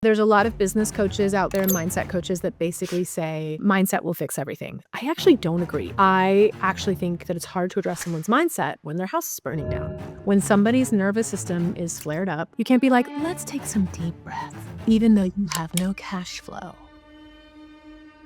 There's a lot of business coaches out there and mindset coaches that basically say mindset will fix everything. I actually don't agree. I actually think that it's hard to address someone's mindset when their house is burning down. When somebody's nervous system is flared up, you can't be like, let's take some deep breaths, even though you have no cash flow.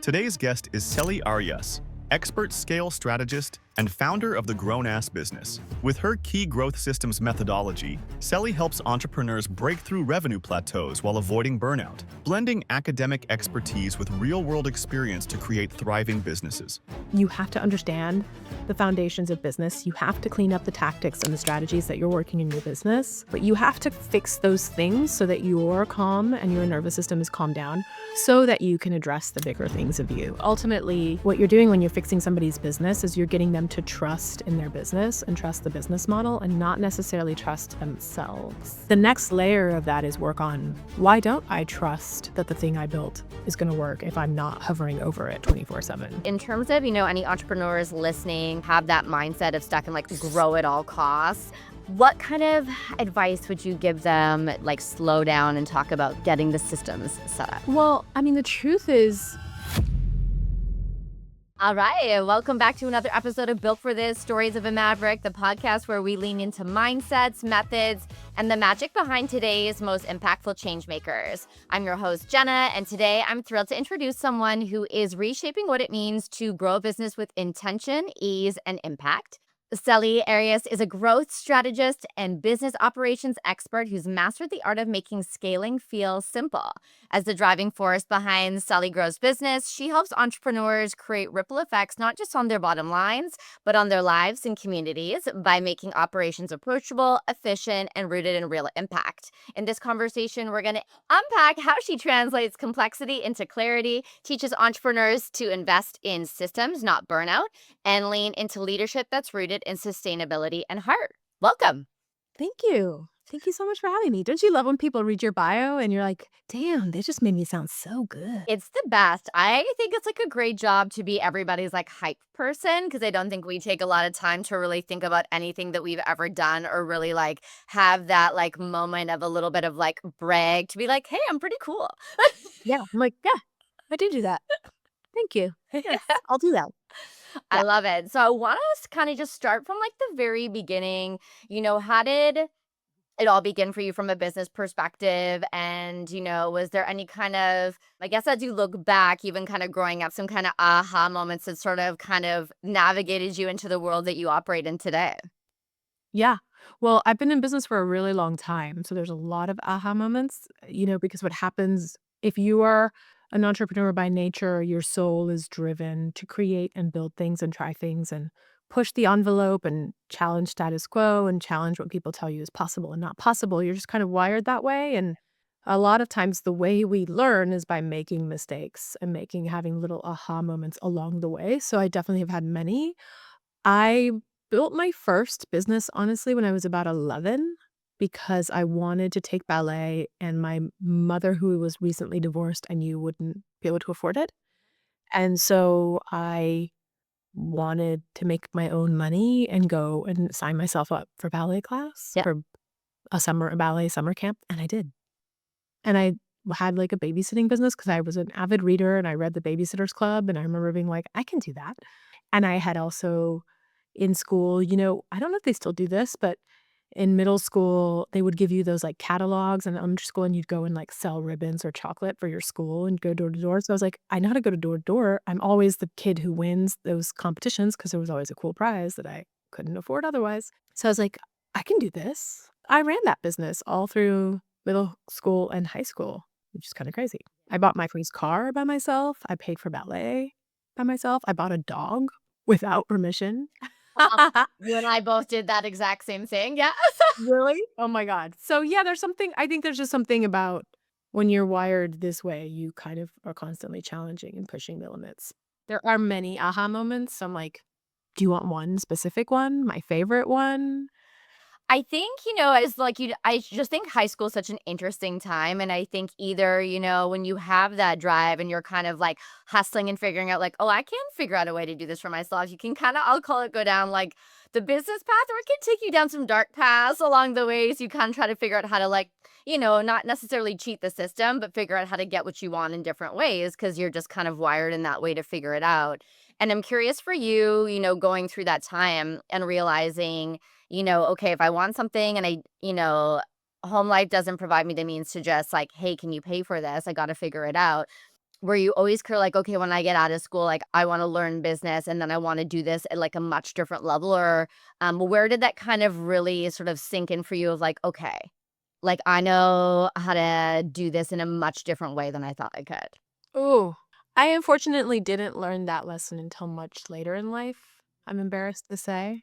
Today's guest is Celi Arias, expert scale strategist and founder of the Grown Ass Business. With her key growth systems methodology, Celi helps entrepreneurs break through revenue plateaus while avoiding burnout, blending academic expertise with real-world experience to create thriving businesses. You have to understand the foundations of business. You have to clean up the tactics and the strategies that you're working in your business, but you have to fix those things so that you're calm and your nervous system is calmed down so that you can address the bigger things of you. Ultimately, what you're doing when you're fixing somebody's business is you're getting them to trust in their business and trust the business model and not necessarily trust themselves. The next layer of that is work on, why don't I trust that the thing I built is going to work if I'm not hovering over it 24/7? In terms of, any entrepreneurs listening have that mindset of stuck in grow at all costs, what kind of advice would you give them, slow down and talk about getting the systems set up? Well, the truth is, All right, welcome back to another episode of Built for This, Stories of a Maverick, the podcast where we lean into mindsets, methods, and the magic behind today's most impactful change makers. I'm your host, Jenna, and today I'm thrilled to introduce someone who is reshaping what it means to grow a business with intention, ease, and impact. Celi Arias is a growth strategist and business operations expert who's mastered the art of making scaling feel simple. As the driving force behind Celi Grows Business, she helps entrepreneurs create ripple effects not just on their bottom lines, but on their lives and communities by making operations approachable, efficient, and rooted in real impact. In this conversation, we're going to unpack how she translates complexity into clarity, teaches entrepreneurs to invest in systems, not burnout, and lean into leadership that's rooted in sustainability and heart. Welcome. thank you. Thank you so much for having me. Don't you love when people read your bio and you're like, damn, they just made me sound so good? It's the best. I think it's a great job to be everybody's hype person, because I don't think we take a lot of time to really think about anything that we've ever done or really have that moment of a little bit of brag to be like, hey, I'm pretty cool. Yeah, I'm like, yeah, I did do that. Thank you. Yes, I'll do that. I Yeah. love it. So I want us to kind of just start from the very beginning. How did it all begin for you from a business perspective? And, was there any kind of, I guess as you look back, even kind of growing up, some kind of aha moments that sort of kind of navigated you into the world that you operate in today? Yeah. Well, I've been in business for a really long time. So there's a lot of aha moments, because what happens if you are an entrepreneur by nature, your soul is driven to create and build things and try things and push the envelope and challenge status quo and challenge what people tell you is possible and not possible. You're just kind of wired that way. And a lot of times the way we learn is by making mistakes and having little aha moments along the way. So I definitely have had many. I built my first business, honestly, when I was about 11 because I wanted to take ballet, and my mother, who was recently divorced, I knew wouldn't be able to afford it. And so I wanted to make my own money and go and sign myself up for ballet class, Yeah. for a ballet summer camp, and I did. And I had a babysitting business because I was an avid reader and I read the Babysitters Club, and I remember being like, I can do that. And I had also in school, I don't know if they still do this, but in middle school, they would give you those catalogs in elementary school, and you'd go and sell ribbons or chocolate for your school and go door to door. So I was like, I know how to go to door to door. I'm always the kid who wins those competitions because there was always a cool prize that I couldn't afford otherwise. So I was like, I can do this. I ran that business all through middle school and high school, which is kind of crazy. I bought my first car by myself. I paid for ballet by myself. I bought a dog without permission. You and I both did that exact same thing. Yeah. Really? Oh my God. So yeah, I think there's just something about when you're wired this way, you kind of are constantly challenging and pushing the limits. There are many aha moments. So I'm like, do you want one specific one? My favorite one? I think, as like I just think high school is such an interesting time. And I think either, when you have that drive and you're kind of like hustling and figuring out, like, oh, I can figure out a way to do this for myself, you can kind of, I'll call it, go down like the business path, or it can take you down some dark paths along the way. So you kind of try to figure out how to, like, not necessarily cheat the system, but figure out how to get what you want in different ways because you're just kind of wired in that way to figure it out. And I'm curious for you, going through that time and realizing, okay, if I want something and home life doesn't provide me the means to just like, hey, can you pay for this? I got to figure it out. Were you always clear, like, okay, when I get out of school, like, I want to learn business and then I want to do this at like a much different level? Or where did that kind of really sort of sink in for you of like, okay, like I know how to do this in a much different way than I thought I could? Ooh, I unfortunately didn't learn that lesson until much later in life, I'm embarrassed to say.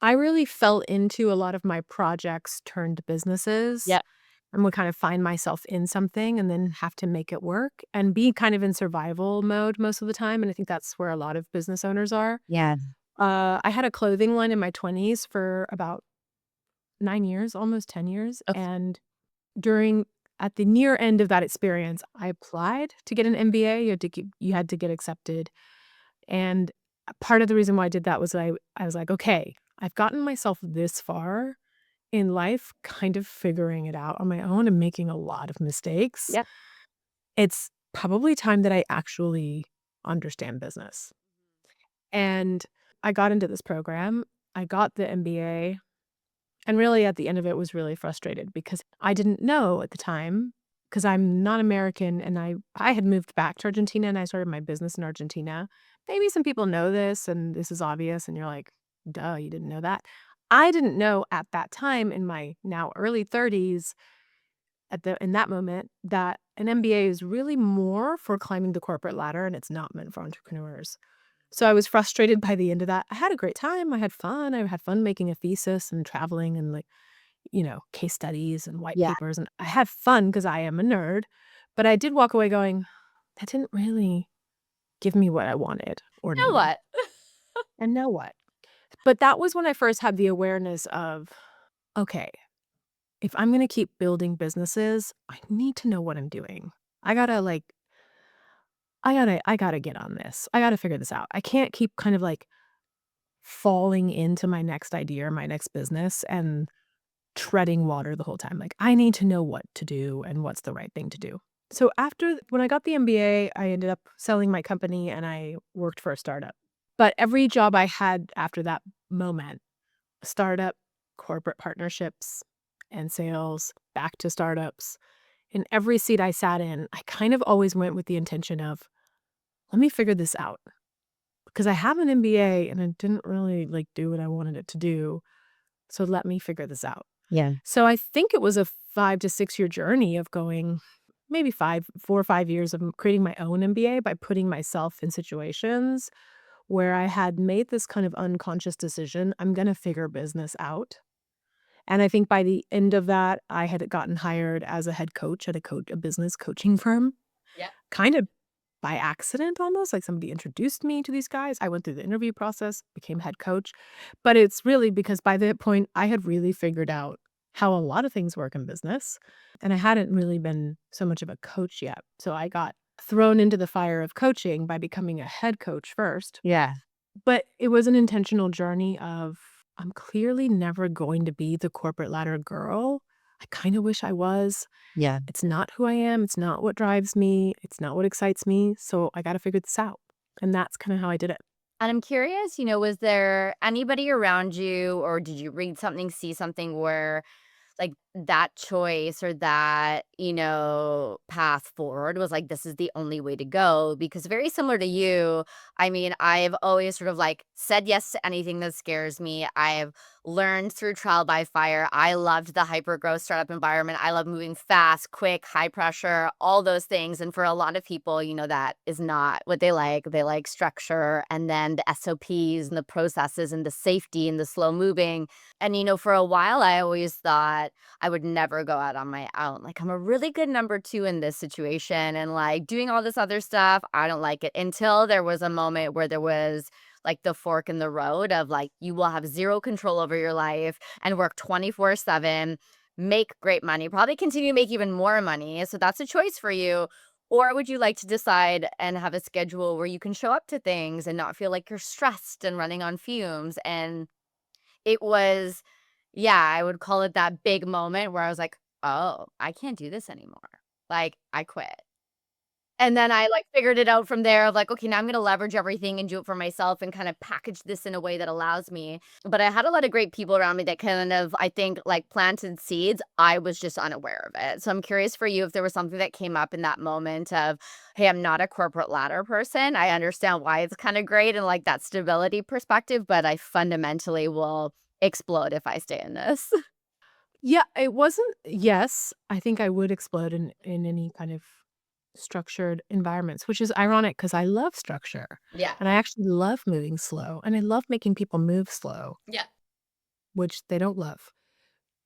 I really fell into a lot of my projects turned businesses Yep. and would kind of find myself in something and then have to make it work and be kind of in survival mode most of the time, and I think that's where a lot of business owners are. Yeah. I had a clothing line in my 20s for about 9 years, almost 10 years, Okay. and during at the near end of that experience, I applied to get an MBA. You had to get accepted, and part of the reason why I did that was I was like, "Okay, I've gotten myself this far in life, kind of figuring it out on my own and making a lot of mistakes. Yep. It's probably time that I actually understand business." And I got into this program. I got the MBA. And really at the end of it was really frustrated because I didn't know at the time, because 'cause I'm not American and I had moved back to Argentina and I started my business in Argentina. Maybe some people know this and this is obvious and you're like, "Duh, you didn't know that." I didn't know at that time in my now early 30s in that moment that an MBA is really more for climbing the corporate ladder and it's not meant for entrepreneurs. So I was frustrated by the end of that. I had a great time. I had fun. I had fun making a thesis and traveling and like, case studies and white Yeah. papers, and I had fun because I am a nerd, but I did walk away going, "That didn't really give me what I wanted or You know needed." what? And now what? But that was when I first had the awareness of, "Okay, if I'm gonna keep building businesses, I need to know what I'm doing. I gotta, like I gotta get on this. I gotta figure this out. I can't keep kind of, like, falling into my next idea or my next business and treading water the whole time. Like, I need to know what to do and what's the right thing to do." So when I got the MBA, I ended up selling my company and I worked for a startup. But every job I had after that moment, startup, corporate partnerships, and sales, back to startups, in every seat I sat in, I kind of always went with the intention of, let me figure this out because I have an MBA and it didn't really like do what I wanted it to do. So let me figure this out. Yeah. So I think it was a 5 to 6 year journey of going maybe 4 or 5 years of creating my own MBA by putting myself in situations where I had made this kind of unconscious decision, I'm gonna figure business out. And I think by the end of that, I had gotten hired as a head coach at a business coaching firm, Yeah. kind of by accident almost, like somebody introduced me to these guys. I went through the interview process, became head coach, but it's really because by that point, I had really figured out how a lot of things work in business, and I hadn't really been so much of a coach yet. So I got thrown into the fire of coaching by becoming a head coach first, Yeah. but it was an intentional journey of, I'm clearly never going to be the corporate ladder girl. I kinda wish I was. Yeah. It's not who I am, it's not what drives me, it's not what excites me, so I gotta figure this out, and that's kinda how I did it. And I'm curious, was there anybody around you, or did you read something, see something where like that choice or that, path forward was like, this is the only way to go? Because very similar to you, I mean, I've always sort of like said yes to anything that scares me. I've learned through trial by fire. I loved the hyper growth startup environment. I love moving fast, quick, high pressure, all those things. And for a lot of people, that is not what they like. They like structure and then the SOPs and the processes and the safety and the slow moving. And, for a while, I always thought I would never go out on my own. Like, I'm a really good number two in this situation and like doing all this other stuff. I don't like it until there was a moment where there was like the fork in the road of like you will have zero control over your life and work 24/7, make great money, probably continue to make even more money. So that's a choice for you. Or would you like to decide and have a schedule where you can show up to things and not feel like you're stressed and running on fumes? And it was, yeah, I would call it that big moment where I was like, "Oh, I can't do this anymore." Like, I quit. And then I, like, figured it out from there of like, "Okay, now I'm gonna leverage everything and do it for myself and kind of package this in a way that allows me." But I had a lot of great people around me that kind of, I think, like, planted seeds. I was just unaware of it. So I'm curious for you if there was something that came up in that moment of, "Hey, I'm not a corporate ladder person. I understand why it's kinda great and, like, that stability perspective, but I fundamentally will explode if I stay in this." Yeah, it wasn't yes, I think I would explode in any kind of structured environments, which is ironic because I love structure, Yeah. and I actually love moving slow, and I love making people move slow, Yeah. which they don't love.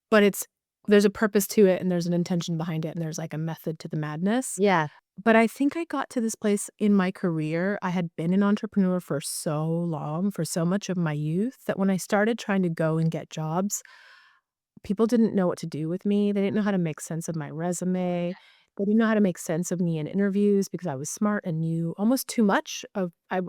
But there's a purpose to it, and there's an intention behind it, and there's, like, a method to the madness. Yeah. But I think I got to this place in my career. I had been an entrepreneur for so long, for so much of my youth, that when I started trying to go and get jobs, people didn't know what to do with me. They didn't know how to make sense of my resume. They didn't know how to make sense of me in interviews because I was smart and knew almost too much of I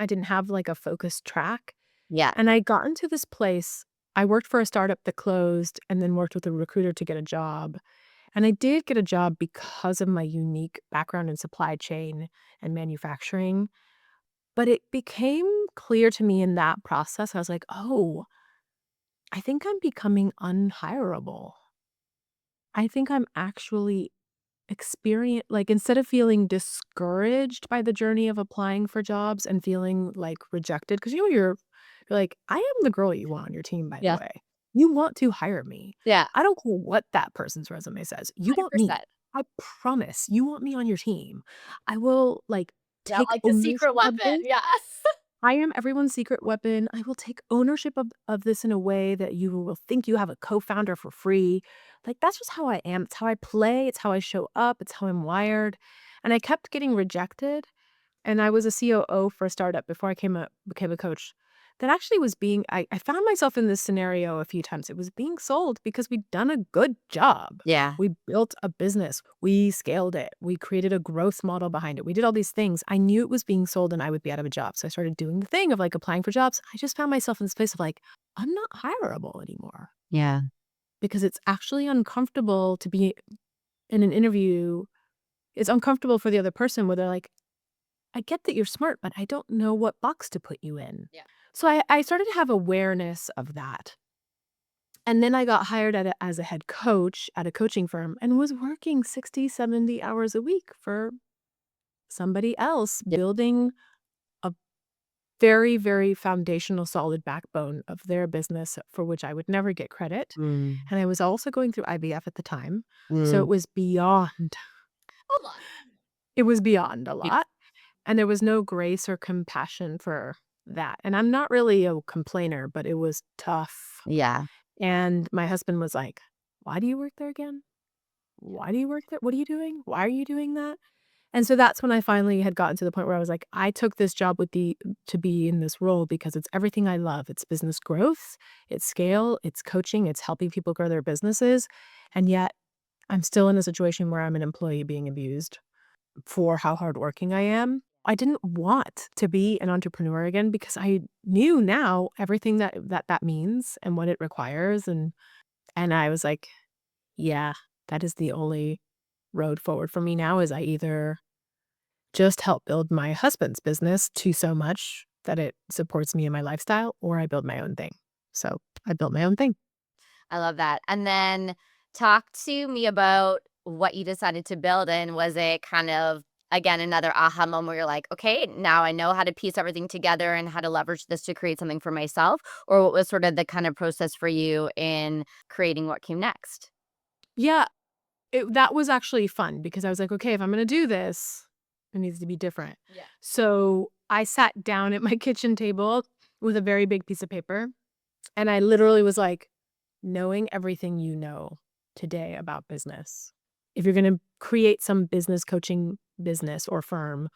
didn't have, like, a focused track. Yeah. And I got into this place. I worked for a startup that closed and then worked with a recruiter to get a job. And I did get a job because of my unique background in supply chain and manufacturing, but it became clear to me in that process, I was like, "Oh, I think I'm becoming unhirable. I think I'm actually like, instead of feeling discouraged by the journey of applying for jobs and feeling, like, rejected, because you're like, "I am the girl you want on your team, by the Yeah. way. You want to hire me. Yeah. I don't care what that person's resume says. You want me. 100%. I promise you want me on your team. I will, like, Yeah, take like the ownership secret of weapon. this. Yes. I am everyone's secret weapon. I will take ownership of this in a way that you will think you have a co-founder for free." Like, that's just how I am. It's how I play, it's how I show up, it's how I'm wired, and I kept getting rejected, and I was a COO for a startup before I became a coach. That actually was being I found myself in this scenario a few times. It was being sold because we'd done a good job. Yeah. We built a business. We scaled it. We created a growth model behind it. We did all these things. I knew it was being sold and I would be out of a job. So I started doing the thing of, like, applying for jobs. I just found myself in this place of, like, I'm not hireable anymore Yeah. because it's actually uncomfortable to be in an interview. It's uncomfortable for the other person where they're like, "I get that you're smart, but I don't know what box to put you in." Yeah. So I started to have awareness of that. And then I got hired as a head coach at a coaching firm and was working 60, 70 hours a week for somebody else, Yeah. building a very, very foundational, solid backbone of their business for which I would never get credit. Mm. And I was also going through IVF at the time. So Mm. it was beyond a Yeah. lot. And there was no grace or compassion for that. And I'm not really a complainer, but it was tough. Yeah. And my husband was like, "Why do you work there again? Why do you work there? What are you doing? Why are you doing that?" And so that's when I finally had gotten to the point where I was like, I took this job to be in this role because it's everything I love. It's business growth, it's scale, it's coaching, it's helping people grow their businesses. And yet I'm still in a situation where I'm an employee being abused for how hardworking I am. I didn't want to be an entrepreneur again because I knew now everything that means and what it requires, and I was like, yeah, that is the only road forward for me now is I either just help build my husband's business to so much that it supports me and my lifestyle, or I build my own thing. So I built my own thing. I love that. And then talk to me about what you decided to build, and was it kind of, again, another aha moment where you're like, "Okay, now I know how to piece everything together and how to leverage this to create something for myself," or what was sort of the kind of process for you in creating what came next? Yeah, that was actually fun because I was like, okay, if I'm going to do this, it needs to be different. Yeah. So I sat down at my kitchen table with a very big piece of paper and I literally was like, knowing everything you know today about business. If you're going to create some business coaching business or firm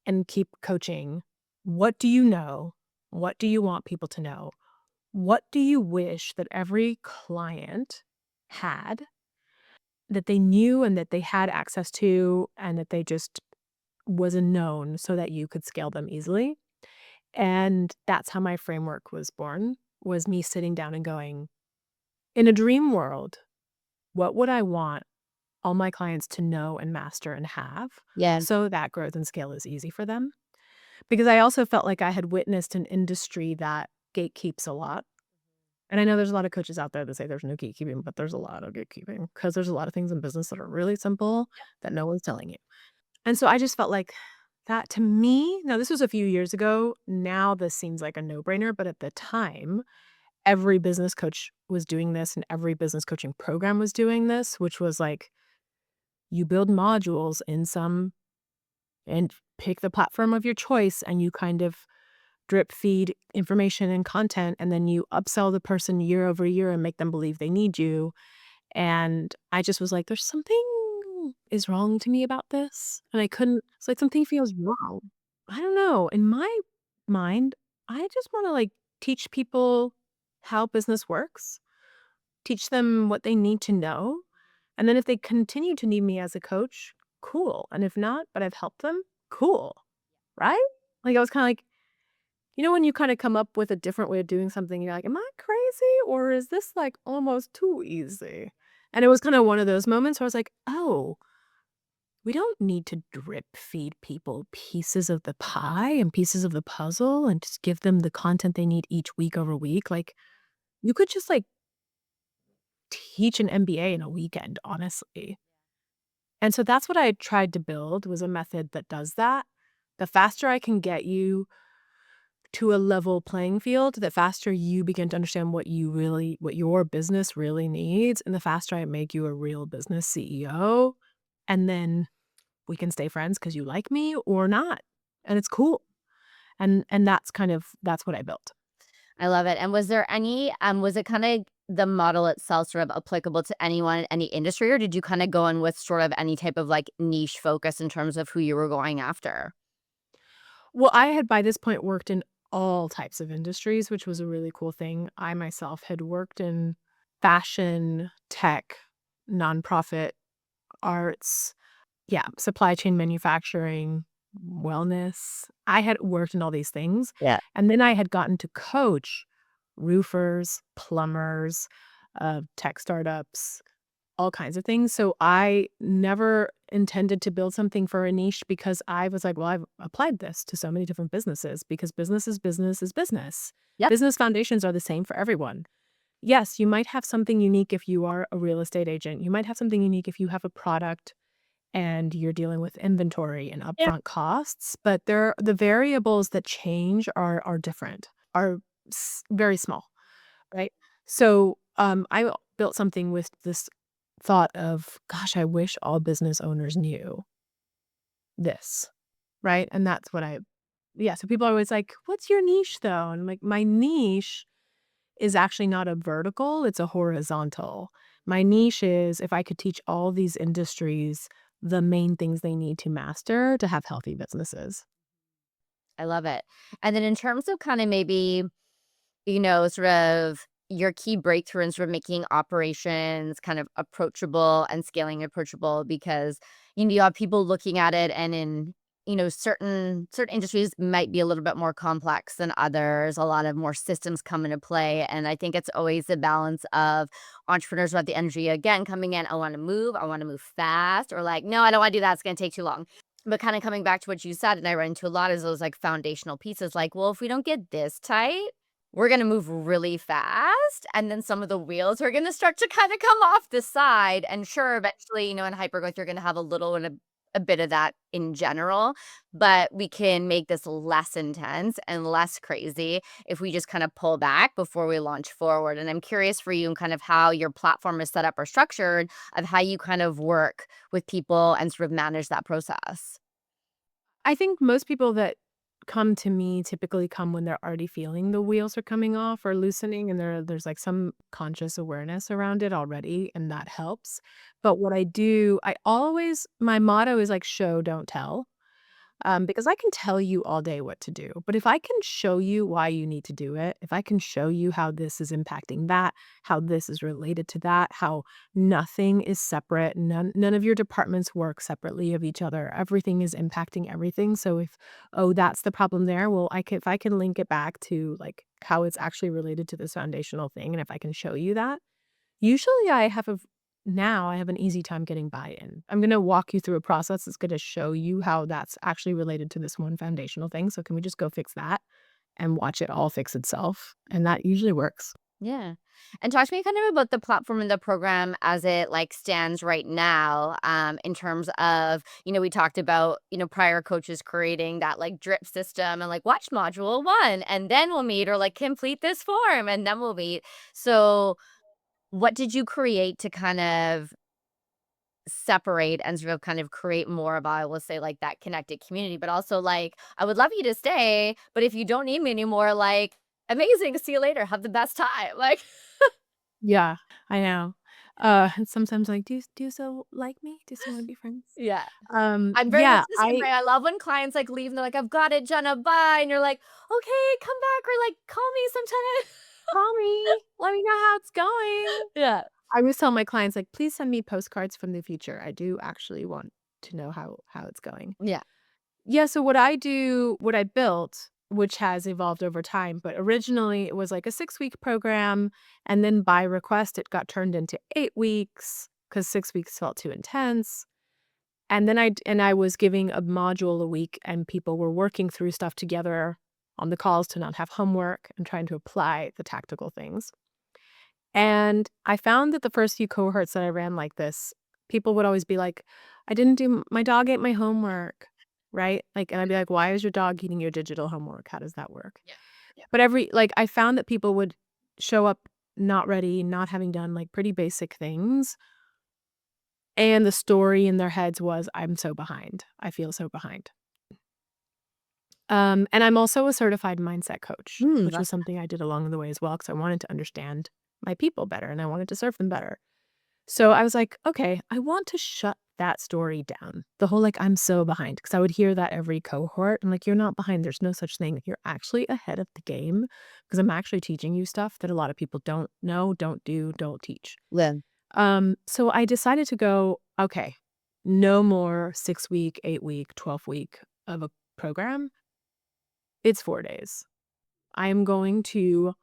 and keep coaching, What do you know? What do you want people to know? What do you wish that every client had, that they knew and that they had access to, and that they just was a known so that you could scale them easily? And that's how my framework was born, was me sitting down and going, in a dream world, what would I want all my clients to know and master and have Yeah. so that growth and scale is easy for them? Because I also felt like I had witnessed an industry that gatekeeps a lot. And I know there's a lot of coaches out there that say there's no gatekeeping, but there's a lot of gatekeeping because there's a lot of things in business that are really simple that no one's telling you. And so I just felt like that to me, now this was a few years ago. Now this seems like a no-brainer, but at the time, every business coach was doing this and every business coaching program was doing this, which was like you build modules in some and pick the platform of your choice and you kind of drip feed information and content and then you upsell the person year over year and make them believe they need you. And I just was like, there's something is wrong to me about this. And I couldn't, it's like something feels wrong. I don't know. In my mind, I just want to like teach people how business works, teach them what they need to know. And then if they continue to need me as a coach, cool. And if not, but I've helped them, cool. Right? Like I was kind of like, when you kinda come up with a different way of doing something, you're like, "Am I crazy or is this, like, almost too easy?" And it was kinda one of those moments where I was like, "Oh, we don't need to drip feed people pieces of the pie and pieces of the puzzle and just give them the content they need each week over week." Like, you could just, like, teach an MBA in a weekend, honestly. And so that's what I tried to build, was a method that does that. The faster I can get you to a level playing field, the faster you begin to understand what your business really needs, and the faster I make you a real business CEO, and then we can stay friends because you like me or not, and it's cool. And that's what I built. I love it. And was there any, was it kind of the model itself sort of applicable to anyone in any industry, or did you kind of go in with sort of any type of like niche focus in terms of who you were going after? Well, I had by this point worked in all types of industries, which was a really cool thing. I myself had worked in fashion, tech, nonprofit, arts. Yeah, supply chain manufacturing, wellness. I had worked in all these things, Yeah. and then I had gotten to coach roofers, plumbers, tech startups, all kinds of things. So I never intended to build something for a niche because I was like, well, I've applied this to so many different businesses because business is business is business. Yep. Business foundations are the same for everyone. Yes, you might have something unique if you are a real estate agent. You might have something unique if you have a product and you're dealing with inventory and Yeah. upfront costs, but the variables that change are different, are very small, right? So I built something with this thought of, gosh, I wish all business owners knew this, right? And that's what yeah. So people are always like, what's your niche though? And I'm like, my niche is actually not a vertical, it's a horizontal. My niche is if I could teach all these industries the main things they need to master to have healthy businesses. I love it. And then in terms of kind of maybe, sort of your key breakthrough in sort of making operations kind of approachable and scaling approachable because you have people looking at it and in certain industries might be a little bit more complex than others. A lot of more systems come into play, and I think it's always a balance of entrepreneurs who have the energy again coming in. I want to move fast, or like, no, I don't want to do that. It's going to take too long. But kind of coming back to what you said, and I run into a lot of those like foundational pieces, like, well, if we don't get this tight, we're gonna move really fast, and then some of the wheels are gonna start to kinda come off the side, and sure, eventually, in hypergrowth, you're gonna have a little and a bit of that in general, but we can make this less intense and less crazy if we just kinda pull back before we launch forward, and I'm curious for you and kind of how your platform is set up or structured of how you kind of work with people and sort of manage that process. I think most people that come to me typically come when they're already feeling the wheels are coming off or loosening, and there's like some conscious awareness around it already, and that helps. But what I do, my motto is like show, don't tell. Because I can tell you all day what to do, but if I can show you why you need to do it, if I can show you how this is impacting that, how this is related to that, how nothing is separate, none of your departments work separately of each other. Everything is impacting everything. So if, oh, that's the problem there, well, if I can link it back to like how it's actually related to this foundational thing, and if I can show you that, usually now I have an easy time getting buy-in. I'm gonna walk you through a process that's gonna show you how that's actually related to this one foundational thing, so can we just go fix that and watch it all fix itself? And that usually works. Yeah. And talk to me kind of about the platform and the program as it like stands right now, in terms of, we talked about, prior coaches creating that like drip system and like watch module one and then we'll meet, or like complete this form and then we'll meet. So what did you create to kind of separate and sort of kind of create more of, I will say, like that connected community, but also like, I would love you to stay, but if you don't need me anymore, like, amazing, see you later, have the best time. Like, Yeah, I know. And sometimes like, do you still like me? Do you still wanna be friends?" yeah. I'm very much Yeah, the same I way. I love when clients like leave and they're like, I've got it, Jenna, bye. And you're like, okay, come back, or like call me sometime. "Call me, let me know how it's going." Yeah. I always tell my clients, like, "Please send me postcards from the future. I do actually want to know how it's going." Yeah. Yeah, so what I built, which has evolved over time, but originally it was like a 6-week program, and then by request, it got turned into 8 weeks because 6 weeks felt too intense. And then I was giving a module a week, and people were working through stuff together on the calls to not have homework and trying to apply the tactical things. And I found that the first few cohorts that I ran like this, people would always be like, "I didn't do my dog ate my homework," right? Like, and I'd be like, "Why is your dog eating your digital homework? How does that work?" Yeah. Yeah. But I found that people would show up not ready, not having done like pretty basic things, and the story in their heads was, "I'm so behind. I feel so behind." And I'm also a certified mindset coach, which was That's something I did along the way as well because I wanted to understand my people better and I wanted to serve them better. So I was like, "Okay, I want to shut that story down." The whole, like, "I'm so behind," because I would hear that every cohort. I'm like, "You're not behind, there's no such thing. You're actually ahead of the game because 'cause I'm actually teaching you stuff that a lot of people don't know, don't do, don't teach." Lynn. So I decided to go, "Okay, no more 6-week, 8-week, 12-week of a program. It's 4 days. I am going to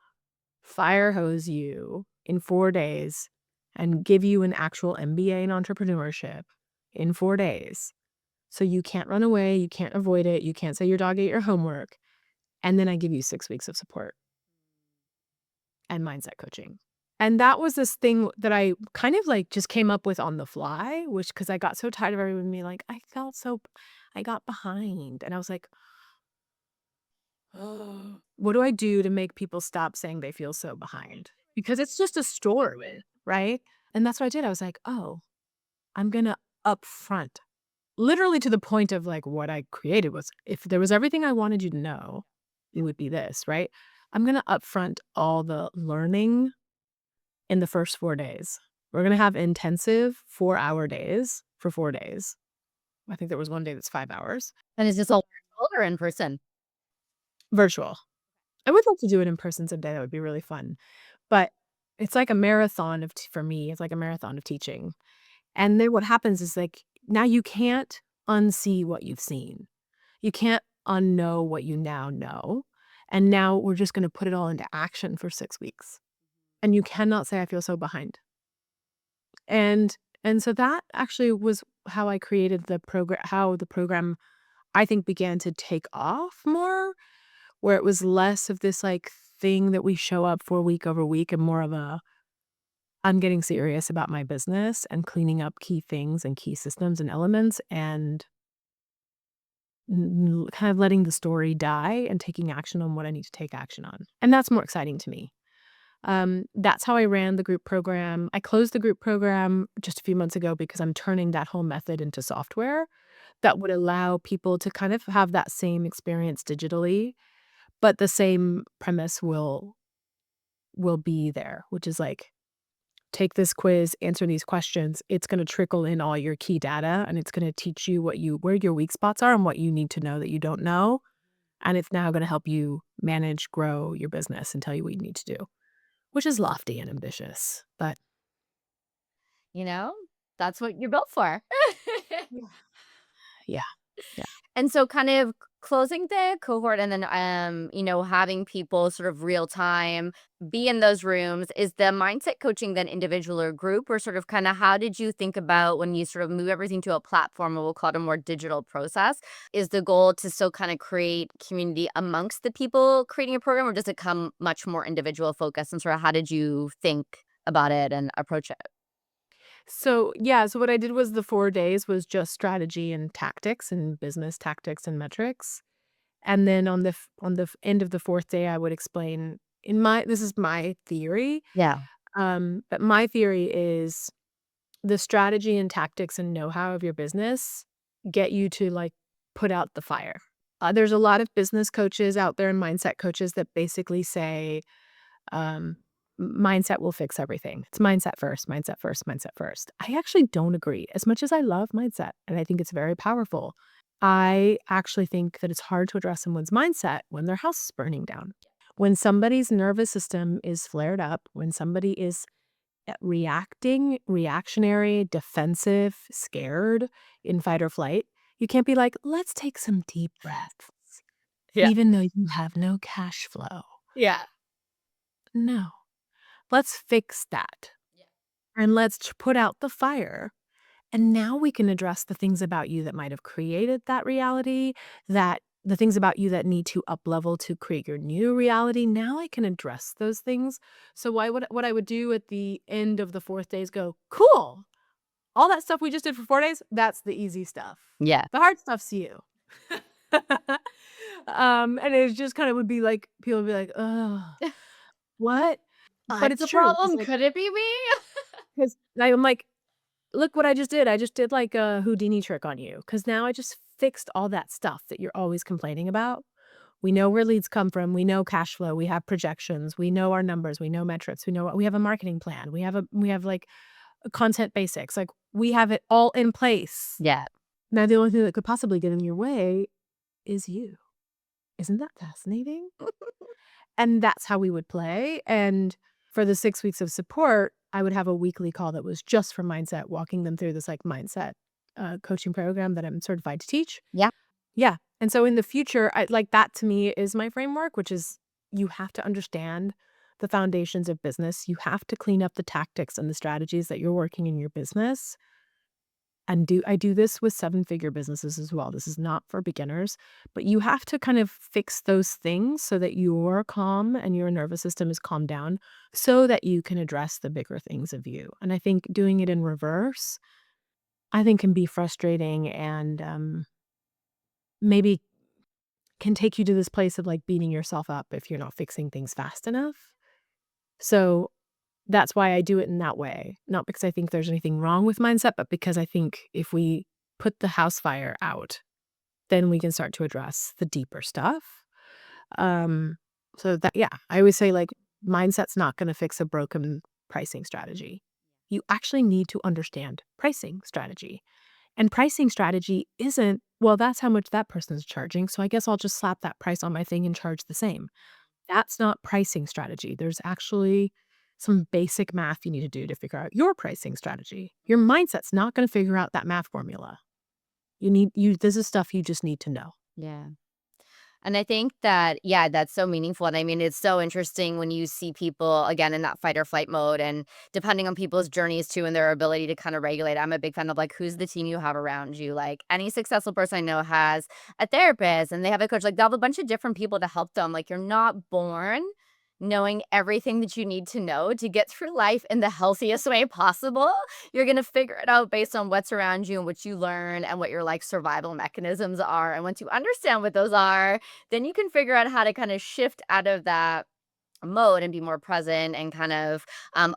fire hose you in 4 days and give you an actual MBA in entrepreneurship in 4 days. So you can't run away, you can't avoid it, you can't say your dog ate your homework, and then I give you 6 weeks of support and mindset coaching." And that was this thing that I kind of, like, just came up with on the fly, which because I got so tired of everyone being like, I got behind." And I was like, what do I do to make people stop saying they feel so behind? Because it's just a story, right? And that's what I did. I was like, "Oh, I'm gonna upfront." Literally to the point of, like, what I created was, if there was everything I wanted you to know, it would be this, right? I'm gonna upfront all the learning in the first 4 days. We're gonna have intensive 4-hour days for 4 days. I think there was one day that's 5 hours. And is this all virtual or in person? Virtual. I would love to do it in person someday, that would be really fun. But it's like a marathon of t for me, it's like a marathon of teaching. And then what happens is, like, now you can't unsee what you've seen. You can't unknow what you now know. And now we're just gonna put it all into action for 6 weeks. And you cannot say, "I feel so behind." And so that actually was how I created the program, how the program, I think, began to take off more, where it was less of this, like, thing that we show up for week over week and more of a, I'm getting serious about my business and cleaning up key things and key systems and elements and kind of letting the story die and taking action on what I need to take action on. And that's more exciting to me. That's how I ran the group program. I closed the group program just a few months ago because I'm turning that whole method into software that would allow people to kind of have that same experience digitally, but the same premise will be there, which is like take this quiz, answer these questions, it's gonna trickle in all your key data, and it's gonna teach you where your weak spots are and what you need to know that you don't know, and it's now gonna help you manage, grow your business, and tell you what you need to do, which is lofty and ambitious, but You know, that's what you're built for. yeah. Yeah, yeah. And so kind of closing the cohort and then having people sort of real time be in those rooms, is the mindset coaching then individual or group, or sort of kind of how did you think about when you sort of move everything to a platform, or we'll call it a more digital process? Is the goal to still kind of create community amongst the people creating a program, or does it come much more individual focus, and sort of how did you think about it and approach it? So, yeah, so what I did was the 4 days was just strategy and tactics and business tactics and metrics. And then on the end of the 4th day, I would explain in my this is my theory, Yeah. but my theory is the strategy and tactics and know-how of your business get you to, like, put out the fire. There's a lot of business coaches out there and mindset coaches that basically say, um, mindset will fix everything. It's mindset first, mindset first, mindset first. I actually don't agree. As much as I love mindset and I think it's very powerful, I actually think that it's hard to address someone's mindset when their house is burning down. When somebody's nervous system is flared up, when somebody is reacting, reactionary, defensive, scared, in fight or flight, you can't be like, let's take some deep breaths, Yeah. even though you have no cash flow. Yeah. No. Let's fix that, and let's put out the fire, and now we can address the things about you that might have created that reality, that the things about you that need to up level to create your new reality. Now I can address those things. So what I would do at the end of the 4th day is go, "Cool. All that stuff we just did for 4 days, that's the easy stuff. Yeah. The hard stuff's you." And it just kinda would be like people would be like, "Oh, what?" But What's it's the true. It's problem? like Could it be me? 'cause I'm like, "Look what I just did. I just did like a Houdini trick on you. Cause now I just fixed all that stuff that you're always complaining about. We know where leads come from, we know cash flow, we have projections, we know our numbers, we know metrics, we have a marketing plan, we have, like, content basics, like, we have it all in place. Yeah. Now the only thing that could possibly get in your way is you. Isn't that fascinating?" And that's how we would play, and for the 6 weeks of support, I would have a weekly call that was just for mindset, walking them through this, like, mindset, coaching program that I'm certified to teach. Yeah. Yeah, and so in the future, I like, that to me is my framework, which is you have to understand the foundations of business, you have to clean up the tactics and the strategies that you're working in your business, and I do this with seven-figure businesses as well. This is not for beginners, but you have to kind of fix those things so that you're calm and your nervous system is calmed down so that you can address the bigger things of you. And I think doing it in reverse, I think can be frustrating and maybe can take you to this place of like beating yourself up if you're not fixing things fast enough. So that's why I do it in that way, not because I think there's anything wrong with mindset, but because I think if we put the house fire out, then we can start to address the deeper stuff. Um, so that yeah, I always say, like, mindset's not gonna fix a broken pricing strategy. You actually need to understand pricing strategy, and pricing strategy isn't, "Well, that's how much that person's charging, so I guess I'll just slap that price on my thing and charge the same." That's not pricing strategy. There's actually some basic math you need to do to figure out your pricing strategy. Your mindset's not gonna figure out that math formula. You this is stuff you just need to know. Yeah. And I think that, yeah, that's so meaningful. And I mean, it's so interesting when you see people again in that fight or flight mode, and depending on people's journeys too and their ability to kind of regulate. I'm a big fan of like, who's the team you have around you? Like, any successful person I know has a therapist and they have a coach. Like, they have a bunch of different people to help them. Like, you're not born knowing everything that you need to know to get through life in the healthiest way possible. You're going to figure it out based on what's around you and what you learn and what your like survival mechanisms are. And once you understand what those are, then you can figure out how to kind of shift out of that mode and be more present and kind of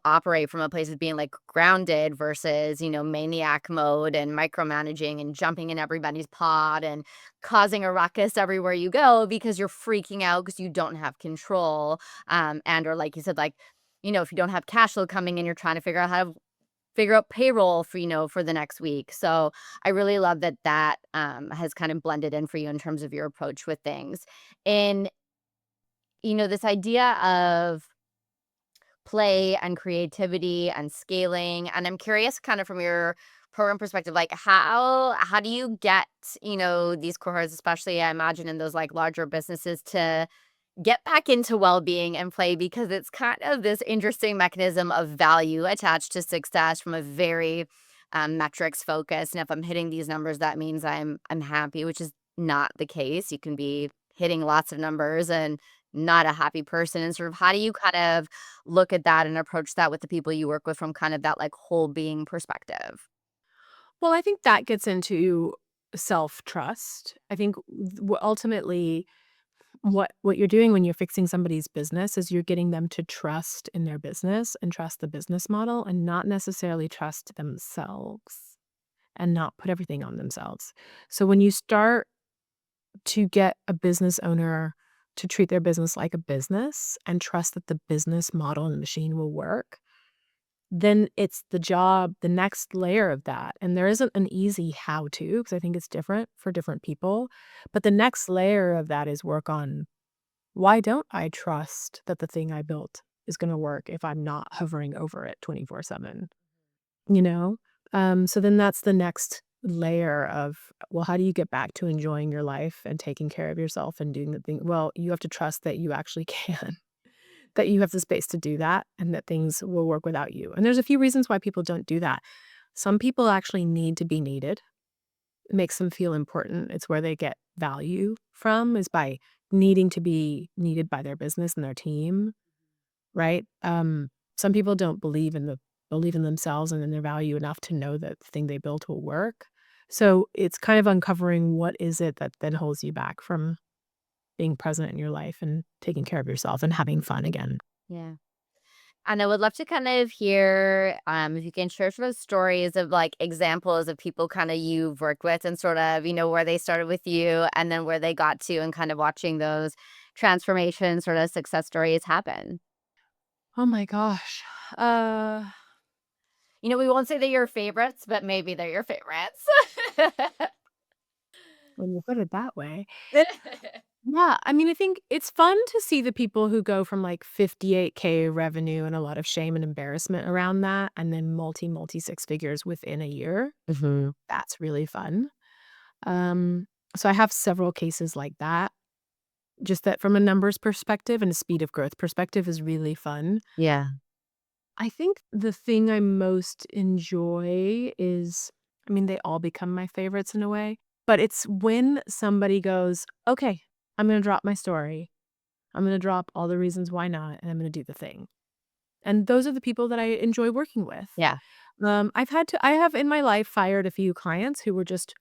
operate from a place of being like grounded versus, maniac mode and micromanaging and jumping in everybody's pod and causing a ruckus everywhere you go because you're freaking out because you don't have control. And or like you said, like, if you don't have cash flow coming in, you're trying to figure out how to figure out payroll for, for the next week. So I really love that has kind of blended in for you in terms of your approach with things. And, this idea of play and creativity and scaling. And I'm curious kind of from your program perspective, like how do you get, these cohorts, especially I imagine in those like larger businesses, to get back into well-being and play, because it's kind of this interesting mechanism of value attached to success from a very metrics focus. And if I'm hitting these numbers, that means I'm happy, which is not the case. You can be hitting lots of numbers and not a happy person. And sort of how do you kind of look at that and approach that with the people you work with from kind of that like whole being perspective? Well, I think that gets into self-trust. I think ultimately what you're doing when you're fixing somebody's business is you're getting them to trust in their business and trust the business model and not necessarily trust themselves and not put everything on themselves. So when you start to get a business owner to treat their business like a business and trust that the business model and the machine will work, then it's the next layer of that. And there isn't an easy how to, because I think it's different for different people. But the next layer of that is work on, why don't I trust that the thing I built is going to work if I'm not hovering over it 24/7? You know? So then that's the next layer of, well, how do you get back to enjoying your life and taking care of yourself and doing the thing? Well, you have to trust that you actually can, that you have the space to do that and that things will work without you. And there's a few reasons why people don't do that. Some people actually need to be needed. It makes them feel important. It's where they get value from, is by needing to be needed by their business and their team, right? Some people don't believe in themselves and in their value enough to know that the thing they built will work. So it's kind of uncovering what is it that then holds you back from being present in your life and taking care of yourself and having fun again. Yeah. And I would love to kind of hear if you can share sort of stories of like examples of people kind of you've worked with and sort of, where they started with you and then where they got to, and kind of watching those transformations, sort of success stories happen. Oh my gosh. Uh, We won't say they're your favorites, but maybe they're your favorites. when you put it that way. Yeah, I mean, I think it's fun to see the people who go from like 58K revenue and a lot of shame and embarrassment around that, and then multi six figures within a year. Hmm. That's really fun. Um, so I have several cases like that. Just that from a numbers perspective and a speed of growth perspective is really fun. Yeah. I think the thing I most enjoy is, I mean, they all become my favorites in a way, but it's when somebody goes, okay, I'm going to drop my story. I'm going to drop all the reasons why not, and I'm going to do the thing. And those are the people that I enjoy working with. Yeah. I have in my life fired a few clients who were just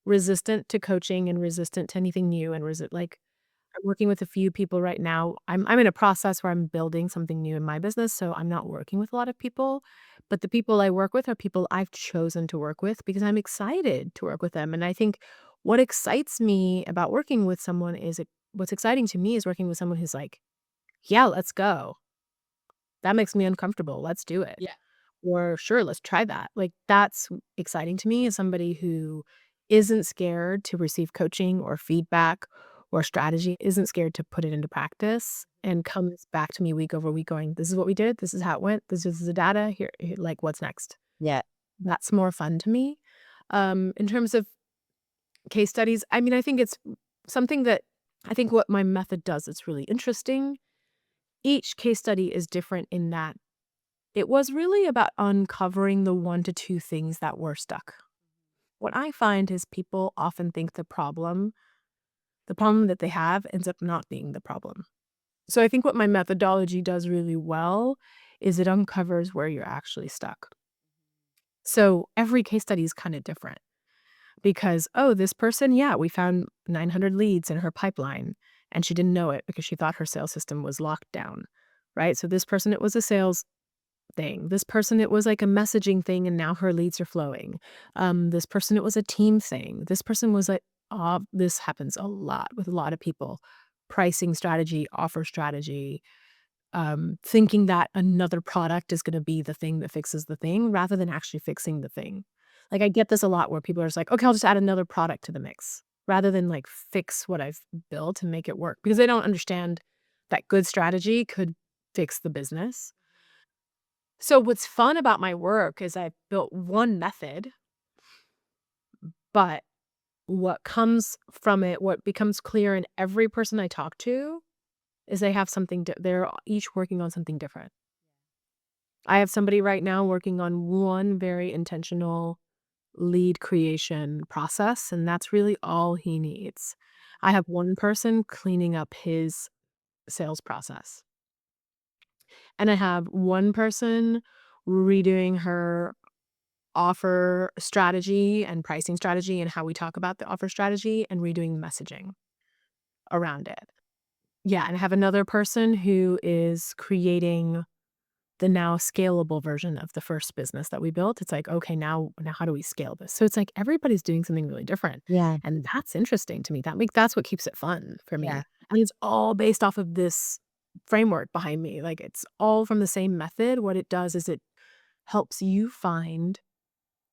resistant to coaching and resistant to anything new and like, I'm working with a few people right now. I'm in a process where I'm building something new in my business, so I'm not working with a lot of people, but the people I work with are people I've chosen to work with because I'm excited to work with them. And I think what excites me about working with someone is what's exciting to me is working with someone who's like, "Yeah, let's go. That makes me uncomfortable. Let's do it." Yeah. Or, "Sure, let's try that." Like, that's exciting to me, is somebody who isn't scared to receive coaching or feedback or strategy, isn't scared to put it into practice, and comes back to me week over week going, "This is what we did. This is how it went. This is the data. Here, like, what's next?" Yeah. That's more fun to me. In terms of case studies, I mean, I think it's something that I think what my method does, it's really interesting. Each case study is different in that it was really about uncovering the 1 to 2 things that were stuck. What I find is people often think the problem that they have ends up not being the problem. So I think what my methodology does really well is it uncovers where you're actually stuck. So every case study is kind of different because, oh, this person, yeah, we found 900 leads in her pipeline and she didn't know it because she thought her sales system was locked down, right? So this person, it was a sales thing. This person, it was like a messaging thing, and now her leads are flowing. This person, it was a team thing. This person was like, this happens a lot with a lot of people. Pricing strategy, offer strategy, thinking that another product is gonna be the thing that fixes the thing rather than actually fixing the thing. Like, I get this a lot where people are just like, "Okay, I'll just add another product to the mix," rather than, like, fix what I've built and make it work because they don't understand that good strategy could fix the business. So what's fun about my work is I've built one method, but what comes from it, what becomes clear in every person I talk to is they have something they're each working on something different. I have somebody right now working on one very intentional lead creation process, and that's really all he needs. I have one person cleaning up his sales process, and I have one person redoing her offer strategy and pricing strategy and how we talk about the offer strategy and redoing the messaging around it. Yeah, and I have another person who is creating the now scalable version of the first business that we built. It's like, okay, now how do we scale this? So it's like everybody's doing something really different. Yeah. And that's interesting to me. That's what keeps it fun for Yeah. me. And it's all based off of this framework behind me. Like it's all from the same method. What it does is it helps you find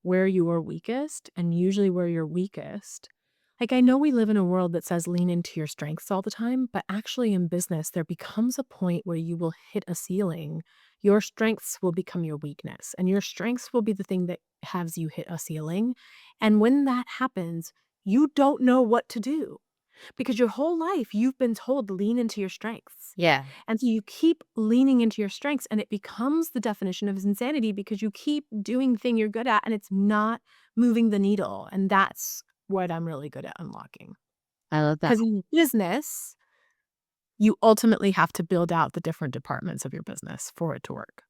where you are weakest, and usually where you're weakest. Like, I know we live in a world that says lean into your strengths all the time, but actually in business, there becomes a point where you will hit a ceiling. Your strengths will become your weakness, and your strengths will be the thing that has you hit a ceiling. And when that happens, you don't know what to do because your whole life you've been told lean into your strengths. Yeah. And so you keep leaning into your strengths and it becomes the definition of insanity because you keep doing the thing you're good at and it's not moving the needle. And that's what I'm really good at unlocking. I love that. Because in business, you ultimately have to build out the different departments of your business for it to work.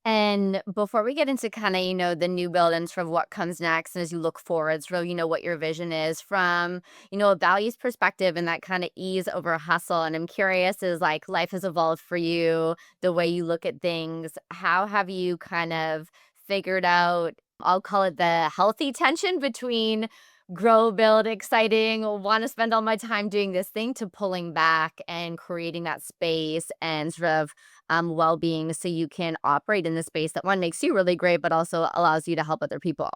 And before we get into kind of, the new build and sort of what comes next, and as you look forward, sort of, what your vision is from, a values perspective and that kind of ease over hustle. And I'm curious, is like life has evolved for you, the way you look at things. How have you kind of figured out, I'll call it the healthy tension between grow, build, exciting, want to spend all my time doing this thing to pulling back and creating that space and sort of well-being so you can operate in the space that one makes you really great, but also allows you to help other people.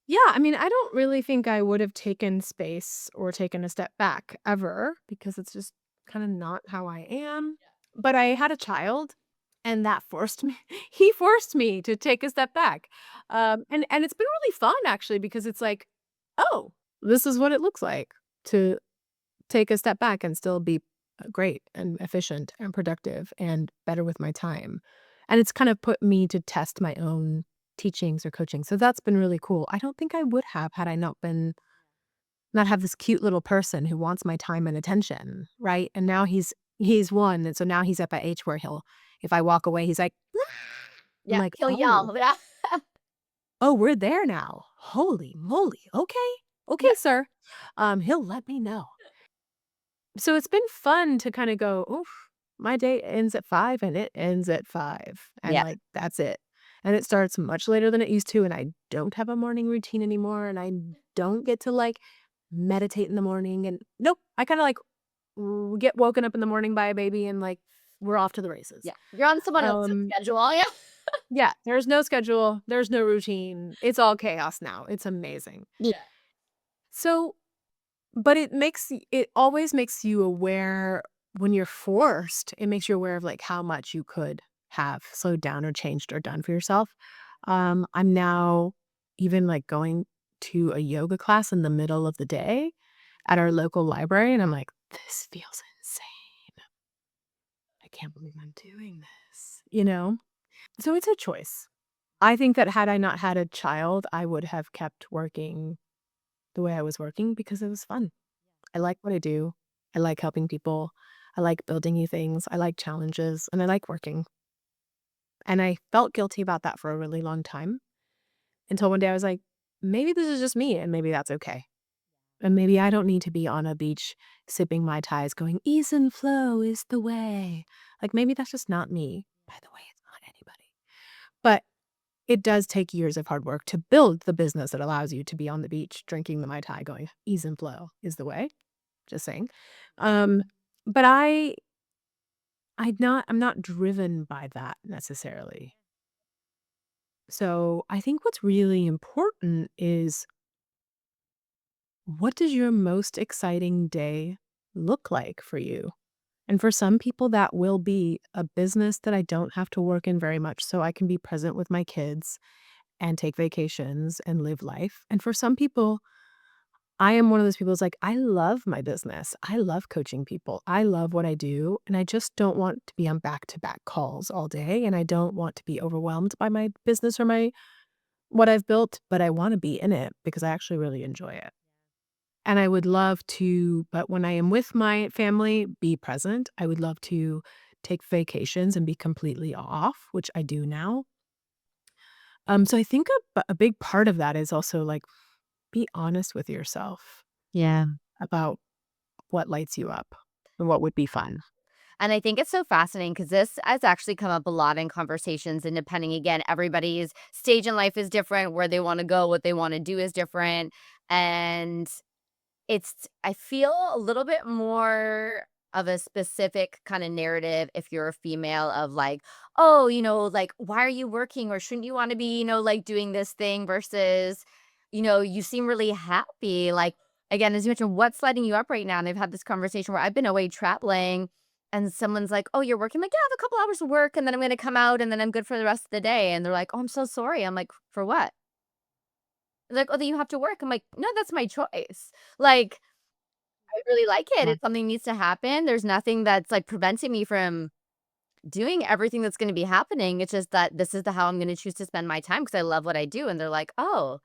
Yeah, I mean, I don't really think I would have taken space or taken a step back ever because it's just kind of not how I am. But I had a child and that forced me he forced me to take a step back. And it's been really fun actually because it's like, oh, this is what it looks like to take a step back and still be great and efficient and productive and better with my time. And it's kind of put me to test my own teachings or coaching. So that's been really cool. I don't think I would have had I not have this cute little person who wants my time and attention, right? And now he's one, and so now he's at that age where he'll if I walk away, he's like, I'm Yeah, like, he'll oh, yell. Yeah. oh, we're there now. Holy moly. Okay. Yeah. Okay, sir. He'll let me know. So it's been fun to kinda go, "Oof, my day ends at 5 and it ends at 5, and, Yeah. like, that's it." And it starts much later than it used to, and I don't have a morning routine anymore, and I don't get to, like, meditate in the morning, and nope, I kinda, like, get woken up in the morning by a baby and, like, we're off to the races. Yeah. You're on someone else's Um, schedule. Yeah. yeah, there's no schedule, there's no routine, it's all chaos now, it's amazing. Yeah. So but it always makes you aware when you're forced, it makes you aware of, like, how much you could have slowed down or changed or done for yourself. I'm now even, like, going to a yoga class in the middle of the day at our local library, and I'm like, "This feels insane. I can't believe I'm doing this," you know? So it's a choice. I think that had I not had a child, I would have kept working the way I was working because it was fun. I like what I do. I like helping people. I like building new things. I like challenges and I like working. And I felt guilty about that for a really long time until one day I was like, maybe this is just me and maybe that's okay. And maybe I don't need to be on a beach sipping Mai Tais going, ease and flow is the way. Like maybe that's just not me. By the way, it's not anybody. But it does take years of hard work to build the business that allows you to be on the beach drinking the Mai Tai going, ease and flow is the way. Just saying. Um, but I'm not driven by that necessarily. So, I think what's really important is what does your most exciting day look like for you? And for some people, that will be a business that I don't have to work in very much so I can be present with my kids and take vacations and live life. And for some people, I am one of those people that's like, I love my business. I love coaching people. I love what I do. And I just don't want to be on back to back calls all day. And I don't want to be overwhelmed by my business or my what I've built, but I want to be in it because I actually really enjoy it. And I would love to, but when I am with my family, be present. I would love to take vacations and be completely off, which I do now. So I think a big part of that is also like be honest with yourself Yeah. about what lights you up and what would be fun. And I think it's so fascinating because this has actually come up a lot in conversations. And depending, again, everybody's stage in life is different, where they want to go, what they want to do is different. And I feel a little bit more of a specific kind of narrative if you're a female of like, oh, like, why are you working or shouldn't you want to be, like doing this thing versus, you seem really happy. Like, again, as you mentioned, what's lighting you up right now? And I've had this conversation where I've been away traveling and someone's like, oh, you're working? I'm like, yeah, I have a couple hours of work and then I'm going to come out and then I'm good for the rest of the day. And they're like, oh, I'm so sorry. I'm like, for what? They're like, oh, then you have to work. I'm like, no, that's my choice. Like, I really like it. Yeah. If something needs to happen, there's nothing that's, like, preventing me from doing everything that's gonna be happening. It's just that this is the how I'm gonna choose to spend my time because I love what I do, and they're like, "Oh,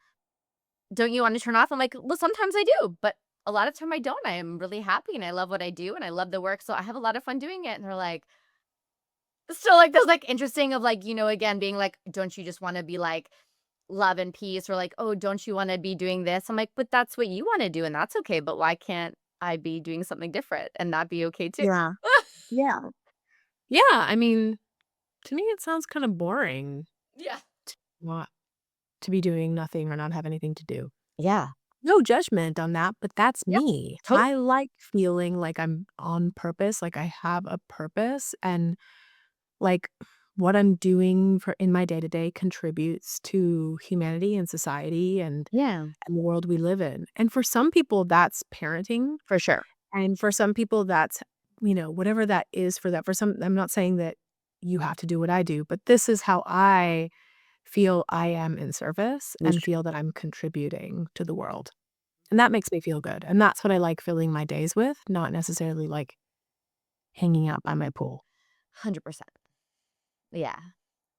don't you wanna turn off?" I'm like, "Well, sometimes I do, but a lot of time I don't. I am really happy, and I love what I do, and I love the work, so I have a lot of fun doing it." And they're like still, like, those, like, interesting of, like, again, being like, "Don't you just wanna be, like, love and peace?" Or like, "Oh, don't you wanna be doing this?" I'm like, "But that's what you wanna do, and that's okay, but why can't I be doing something different and that be okay too?" Yeah. Yeah. Yeah. I mean, to me, it sounds kind of boring Yeah. not to be doing nothing or not have anything to do. Yeah. No judgment on that, but that's Yeah. me. Totally. I like feeling like I'm on purpose, like I have a purpose and like what I'm doing for in my day to day contributes to humanity and society Yeah, and the world we live in. And for some people, that's parenting. for sure. And for some people, that's, whatever that is for that. For some, I'm not saying that you have to do what I do, but this is how I feel I am in service That's and true. feel that I'm contributing to the world. And that makes me feel good, and that's what I like filling my days with, not necessarily, like, hanging out by my pool. 100%. Yeah.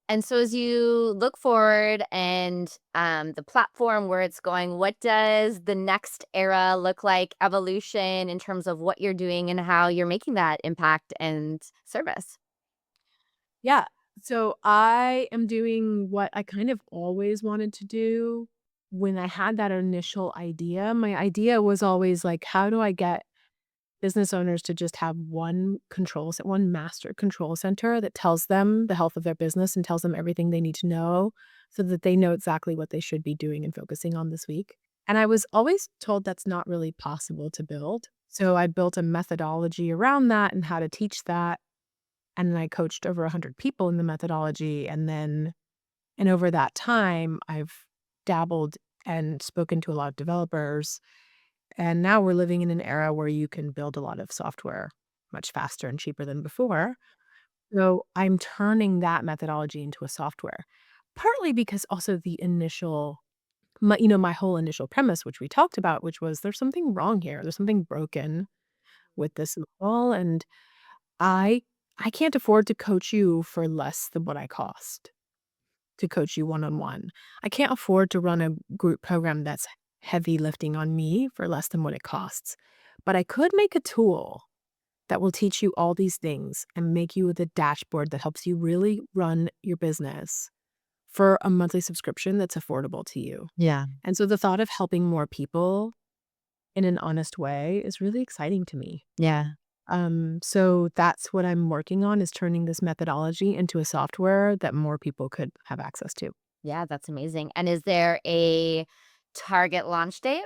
And so as you look forward and, the platform where it's going, what does the next era look like, evolution in terms of what you're doing and how you're making that impact and service? Yeah, so I am doing what I kind of always wanted to do when I had that initial idea. My idea was always, like, how do I get business owners to just have one master control center that tells them the health of their business and tells them everything they need to know so that they know exactly what they should be doing and focusing on this week. And I was always told that's not really possible to build. So I built a methodology around that and how to teach that. And then I coached over 100 people in the methodology. And over that time, I've dabbled and spoken to a lot of developers, and now we're living in an era where you can build a lot of software much faster and cheaper than before. So I'm turning that methodology into a software, partly because also my whole initial premise, which we talked about, which was there's something wrong here. There's something broken with this model. And I, I can't afford to coach you for less than what I cost to coach you one on one. I can't afford to run a group program that's heavy lifting on me for less than what it costs. But I could make a tool that will teach you all these things and make you the dashboard that helps you really run your business for a monthly subscription that's affordable to you. Yeah. And so the thought of helping more people in an honest way is really exciting to me. Yeah. So that's what I'm working on is turning this methodology into a software that more people could have access to. Yeah, that's amazing. And is there a target launch date?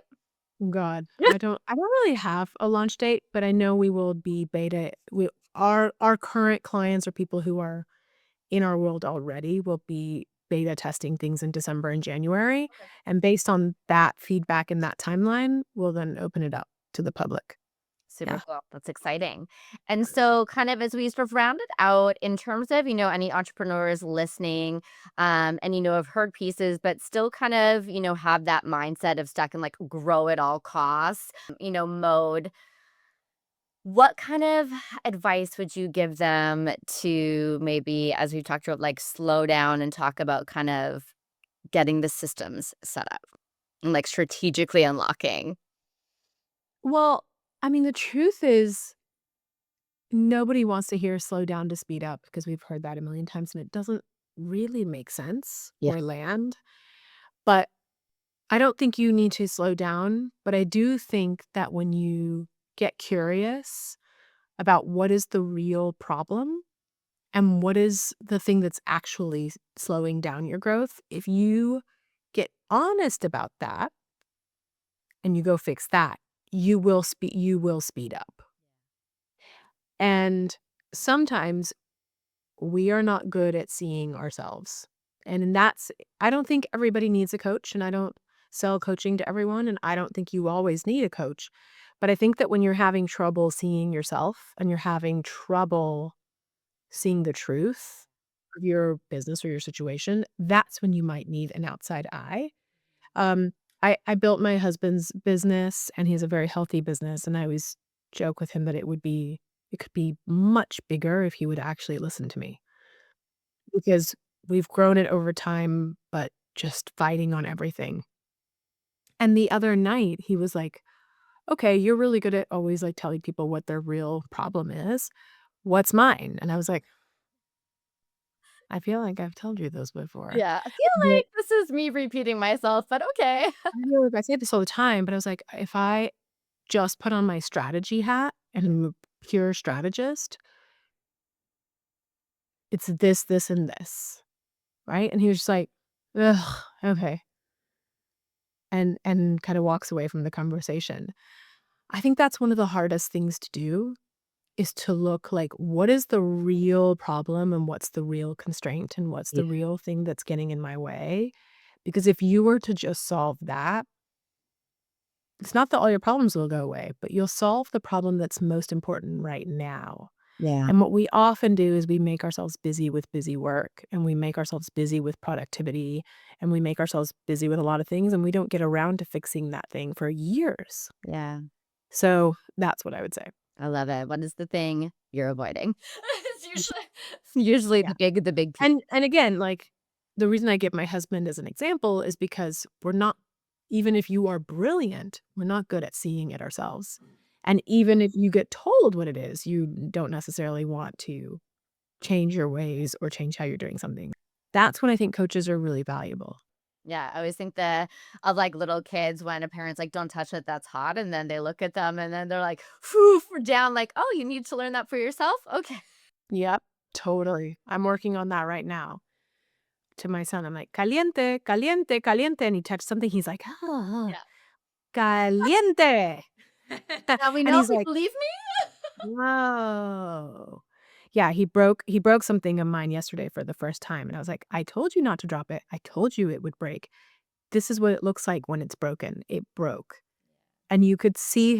God, I don't really have a launch date, but I know we will be beta. our current clients or people who are in our world already will be beta testing things in December and January, Okay. and based on that feedback and that timeline, we'll then open it up to the public. Super Yeah. cool. That's exciting. And so, kind of as we sort of round it out, in terms of, any entrepreneurs listening, and, have heard pieces, but still kind of, have that mindset of stuck in like grow at all costs, mode. What kind of advice would you give them to maybe, as we've talked about, like slow down and talk about kind of getting the systems set up and like strategically unlocking? Well, I mean, the truth is nobody wants to hear slow down to speed up because we've heard that a million times and it doesn't really make sense Yeah. or land. But I don't think you need to slow down, but I do think that when you get curious about what is the real problem and what is the thing that's actually slowing down your growth, if you get honest about that and you go fix that, you will speed up. And sometimes we are not good at seeing ourselves. And that's I don't think everybody needs a coach, and I don't sell coaching to everyone, and I don't think you always need a coach. But I think that when you're having trouble seeing yourself and you're having trouble seeing the truth of your business or your situation, that's when you might need an outside eye. Um, I built my husband's business, and he has a very healthy business, and I always joke with him that it could be much bigger if he would actually listen to me. Because we've grown it over time, but just fighting on everything. And the other night, he was like, "Okay, you're really good at always, like, telling people what their real problem is. What's mine?" And I was like, "I feel like I've told you those before." Yeah. I feel But like this is me repeating myself, but okay. I feel like I say this all the time, but I was like, if I just put on my strategy hat and I'm a pure strategist, it's this, and this, right? And he was just like, "Ugh, okay," and kinda walks away from the conversation. I think that's one of the hardest things to do is to look like, what is the real problem and what's the real constraint and what's Yeah. the real thing that's getting in my way? Because if you were to just solve that, it's not that all your problems will go away, but you'll solve the problem that's most important right now. Yeah. And what we often do is we make ourselves busy with busy work and we make ourselves busy with productivity and we make ourselves busy with a lot of things and we don't get around to fixing that thing for years. Yeah. So that's what I would say. I love it. What is the thing you're avoiding? It's usually Yeah. the big piece. And again, like, the reason I give my husband as an example is because we're not even if you are brilliant, we're not good at seeing it ourselves. And even if you get told what it is, you don't necessarily want to change your ways or change how you're doing something. That's when I think coaches are really valuable. Yeah, I always think of like little kids when a parent's like, "Don't touch it, that's hot," and then they look at them and then they're like, "Phew," we're down. Like, "Oh, you need to learn that for yourself." Okay. Yep, totally. I'm working on that right now. To my son, I'm like, "Caliente, caliente, caliente," and he touched something, he's like, "Ah, Yeah. caliente." Now we And know. he's Like, like, believe me. "Whoa." Yeah, he broke something of mine yesterday for the first time, and I was like, "I told you not to drop it. I told you it would break. This is what it looks like when it's broken. It broke." And you could see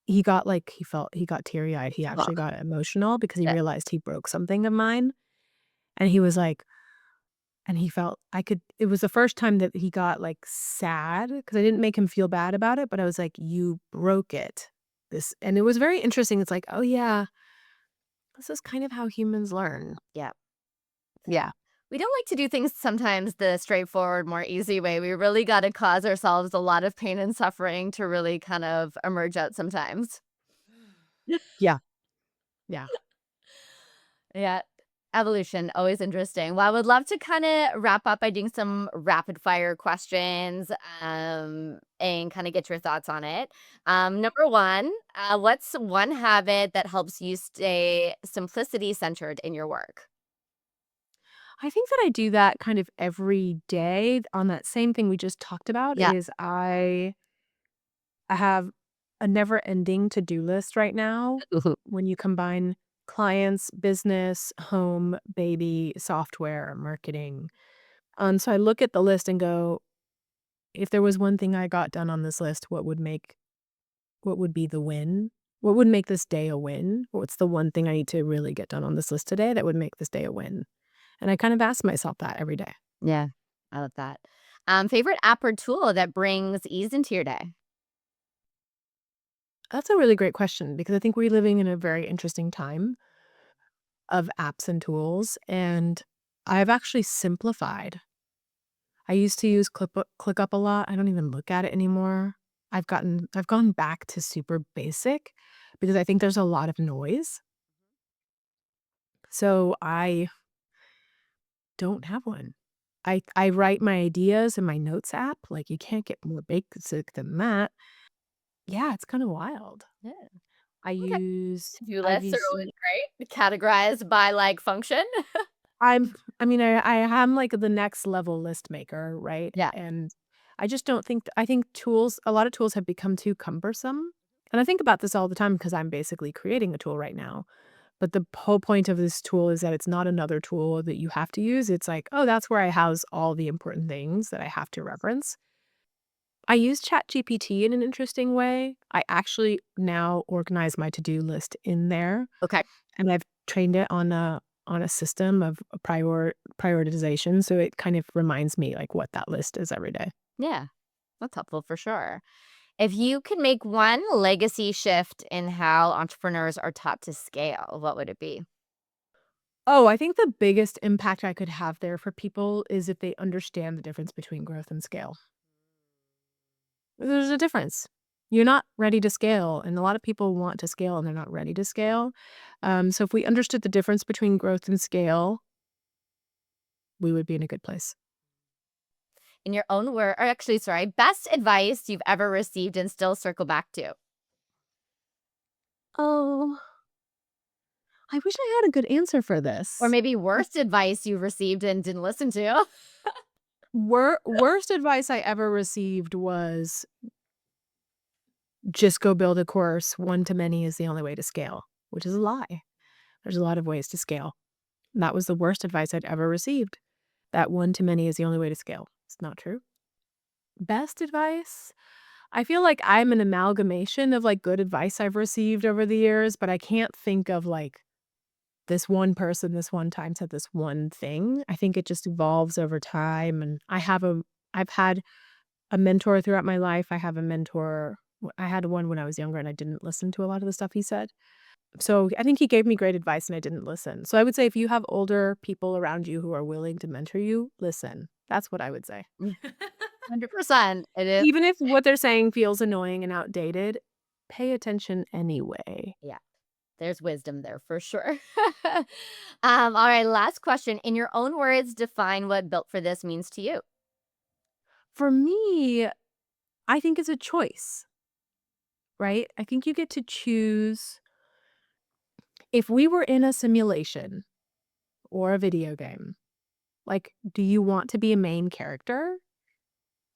he got, like he got teary-eyed. He Oh, actually got emotional because he yeah. realized he broke something of mine, and he was like and he felt I could it was the first time that he got, like, sad because I didn't make him feel bad about it, but I was like, "You broke it." And it was very interesting. It's like, "Oh, yeah, this is kind of how humans learn." Yeah. Yeah. We don't like to do things sometimes the straightforward, more easy way. We really got to cause ourselves a lot of pain and suffering to really kind of emerge out sometimes. Yeah. Yeah. Yeah. Evolution, always interesting. Well, I would love to kind of wrap up by doing some rapid fire questions and kind of get your thoughts on it. Number one, what's one habit that helps you stay simplicity centered in your work? I think that I do that kind of every day on that same thing we just talked about Yeah. is I have a never-ending to-do list right now when you combine clients, business, home, baby, software, marketing. So I look at the list and go, if there was one thing I got done on this list, what would be the win? What would make this day a win? What's the one thing I need to really get done on this list today that would make this day a win? And I kind of ask myself that every day. Yeah, I love that. Favorite app or tool that brings ease into your day? That's a really great question because I think we're living in a very interesting time of apps and tools, and I've actually simplified. I used to use ClickUp a lot. I don't even look at it anymore. I've gone back to super basic because I think there's a lot of noise. So I don't have one. I write my ideas in my notes app. Like you can't get more basic than that. Yeah, it's kind of wild. Yeah. I Okay. use To-do I've lists are used always great. Categorized by like function. I am like the next level list maker, right? Yeah. And I just don't think I think a lot of tools have become too cumbersome. And I think about this all the time because I'm basically creating a tool right now. But the whole point of this tool is that it's not another tool that you have to use. It's like, oh, that's where I house all the important things that I have to reference. I use ChatGPT in an interesting way. I actually now organize my to-do list in there, Okay. and I've trained it on a system of prioritization, so it kind of reminds me, like, what that list is every day. Yeah. That's helpful for sure. If you could make one legacy shift in how entrepreneurs are taught to scale, what would it be? Oh, I think the biggest impact I could have there for people is if they understand the difference between growth and scale. There's a difference. You're not ready to scale, and a lot of people want to scale, and they're not ready to scale. So if we understood the difference between growth and scale, we would be in a good place. In your own word, or actually, sorry, best advice you've ever received and still circle back to? Oh, I wish I had a good answer for Or this. maybe worst advice you received and didn't listen to? Worst advice I ever received was just go build a course. One to many is the only way to scale, which is a lie. There's a lot of ways to scale. That was the worst advice I'd ever received. That one to many is the only way to scale. It's not true. Best advice? I feel like I'm an amalgamation of like good advice I've received over the years, but I can't think of like this one person this one time said this one thing. I think it just evolves over time. And I've had a mentor throughout my life. I have a mentor. I had one when I was younger and I didn't listen to a lot of the stuff he said. So I think he gave me great advice and I didn't listen. So I would say if you have older people around you who are willing to mentor you, listen. That's what I would say. 100%. It is. Even if what they're saying feels annoying and outdated, pay attention anyway. Yeah. There's wisdom there for sure. All right, last question. In your own words, define what built for this means to you. For me, I think it's a choice, right? I think you get to choose. If we were in a simulation or a video game, like, do you want to be a main character?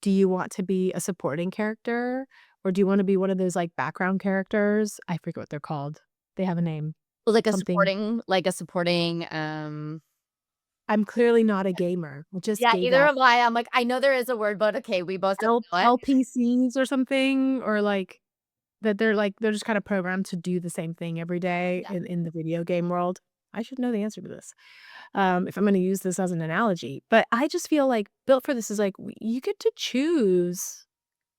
Do you want to be a supporting character? Or do you wanna be one of those, like, background characters? I forget what they're called. They have a name. Like a Something supporting, like a supporting, I'm clearly not a gamer. I just yeah, gave either that am I. I'm like, I know there is a word, but okay, we both don't know it. LPCs or something, or, like, that they're just kinda programmed to do the same thing every day Yeah. in the video game world. I should know the answer to this, if I'm gonna use this as an analogy. But I just feel like Built for This is like, w you get to choose.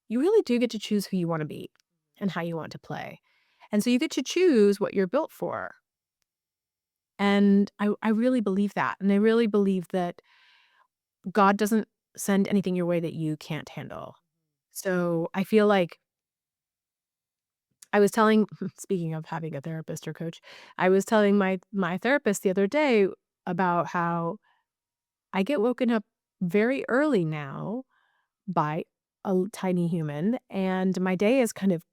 You really do get to choose who you wanna be and how you want to play. And so you get to choose what you're built for. And I really believe that. And I really believe that God doesn't send anything your way that you can't handle. So I feel like I was telling speaking of having a therapist or coach, I was telling my therapist the other day about how I get woken up very early now by tiny human, and my day is kind of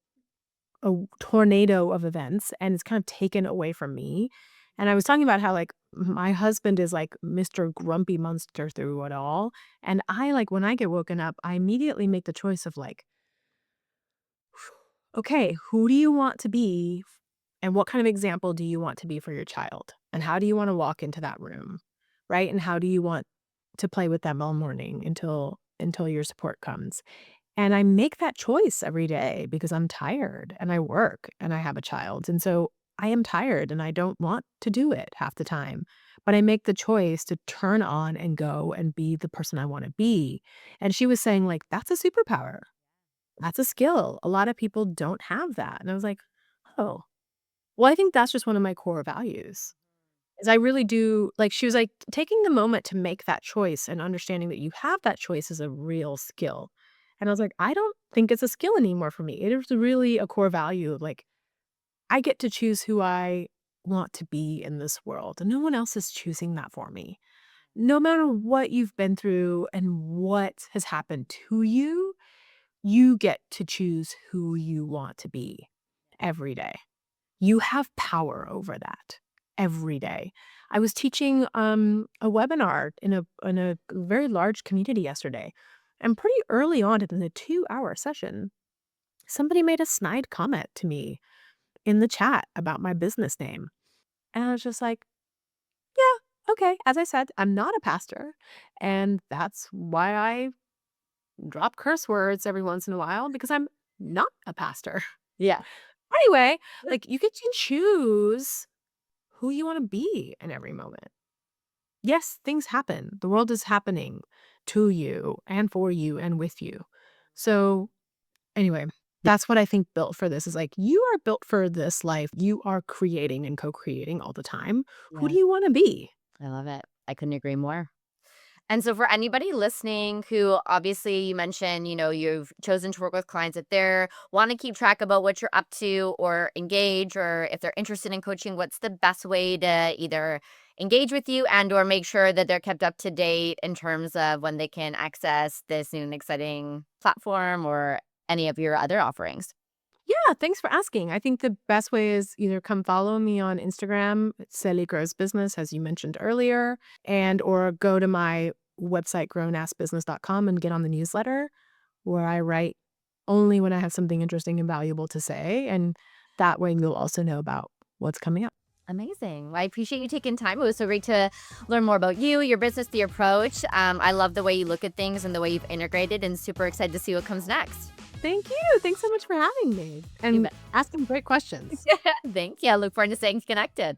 a tornado of events, and it's kind of taken away from me. And I was talking about how, like, my husband is, like, Mr. Grumpy Monster through it all, and I, like, when I get woken up, I immediately make the choice of, like, okay, who do you want to be and what kind of example do you want to be for your child? And how do you want to walk into that room? Right? And how do you want to play with them all morning until your support comes? And I make that choice every day because I'm tired and I work and I have a child. And so I am tired and I don't want to do it half the time. But I make the choice to turn on and go and be the person I want to be. And she was saying, like, that's a superpower. That's a skill. A lot of people don't have that. And I was like, oh, well, I think that's just one of my core values. Is I really do like she was like taking the moment to make that choice and understanding that you have that choice is a real skill. And I was like, I don't think it's a skill anymore for me. It is really a core value of like I get to choose who I want to be in this world and no one else is choosing that for me. No matter what you've been through and what has happened to you, you get to choose who you want to be every day. You have power over that every day. I was teaching a webinar in a very large community yesterday. And pretty early on in the 2-hour session, somebody made a snide comment to me in the chat about my business name. And I was just like, yeah, okay. As I said, I'm not a pastor. And that's why I drop curse words every once in a while because I'm not a pastor. Yeah. Anyway, like you get to choose who you want to be in every moment. Yes, things happen. The world is happening to you and for you and with you. So, anyway, that's what I think built for this is like you are built for this life. You are creating and co-creating all the time. Who do Yeah. you want to be? I love it. I couldn't agree more. And so for anybody listening who obviously you mentioned, you've chosen to work with clients that they're want to keep track about what you're up to or engage or if they're interested in coaching, what's the best way to either engage with you and or make sure that they're kept up to date in terms of when they can access this new and exciting platform or any of your other offerings? Yeah, thanks for asking. I think the best way is either come follow me on Instagram, Celi Grows Business, as you mentioned earlier, and or go to my website, grownassbusiness.com and get on the newsletter where I write only when I have something interesting and valuable to say. And that way you'll also know about what's coming up. Amazing. Well, I appreciate you taking time. It was so great to learn more about you, your business, the approach. I love the way you look at things and the way you've integrated and super excited to see what comes next. Thank you. Thanks so much for having me You and bet. asking great questions. Thank you. I look forward to staying connected.